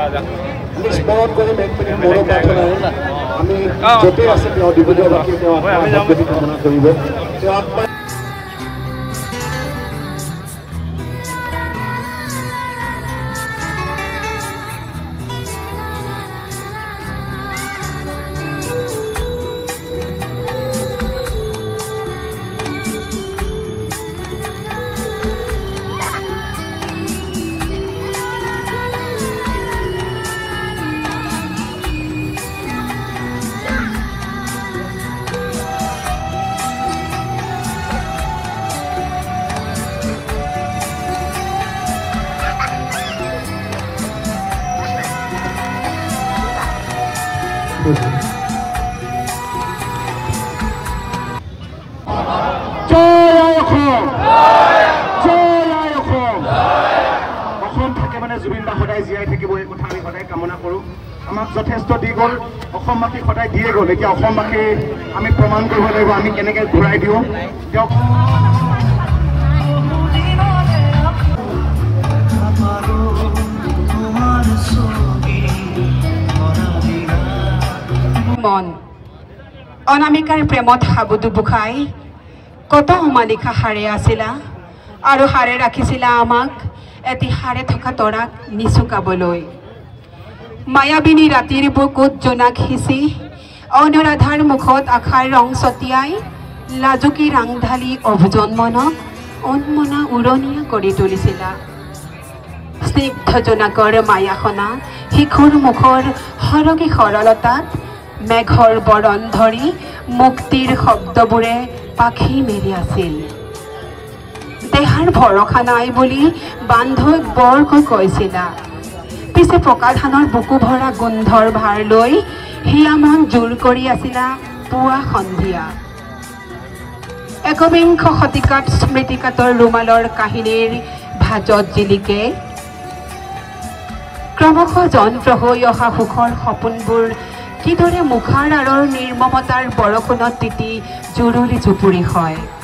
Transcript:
আমি স্মৰণ কৰিম এক মিনিট মৌন প্ৰাৰ্থনাৰে আমি য'তেই আছে তেওঁ ডিব্ৰুগড়বাসীয়ে তেওঁ আত্মা কামনা কৰিব তেওঁ আত্মা জুবিন দা সদায় জীয়াই থাকিব এই কথা আমি সদায় কামনা কৰোঁ আমাক যথেষ্ট দি গ'ল অসমবাসীক সদায় দিয়ে গ'ল এতিয়া অসমবাসী আমি প্ৰমাণ কৰিব লাগিব আমি কেনেকৈ ঘূৰাই দিওঁ তেওঁক মন অনামিকাৰ প্ৰেমত হাবুডুবু খাই কত সমালিখা হাৰে আছিলা আৰু হাৰে ৰাখিছিলা আমাক এটি হাৰে থকা তৰাক নিচুকাবলৈ মায়াবিনী ৰাতিৰ বুকুত জোনাক সিঁচি অনুৰাধাৰ মুখত আশাৰ ৰং ছটিয়াই লাজুকী ৰাংঢালি অভিজন মনক উন্মনা উৰণীয়া কৰি তুলিছিলা স্নিগ্ধ জোনাকৰ মায়াখনা শিশুৰ মুখৰ সৰগী সৰলতাত মেঘৰ বৰণ ধৰি মুক্তিৰ শব্দবোৰে পাখি মেলি আছিল দেহাৰ ভৰসা নাই বুলি বান্ধৈক বৰকৈ কৈছিলা পিছে পকা ধানৰ বুকু ভৰা গোন্ধৰ ভাৰ লৈ হিয়া মন জোৰ কৰি আছিলা পুৱা সন্ধিয়া একবিংশ শতিকাত স্মৃতিকাতৰ ৰুমালৰ কাহিনীৰ ভাজত জিলিকে ক্ৰমশ যন্ত্ৰ হৈ অহা সুখৰ সপোনবোৰ কিদৰে মুখাৰ আঁৰৰ নিৰ্মমতাৰ বৰষুণত তিতি জুৰুলি জুপুৰি হয়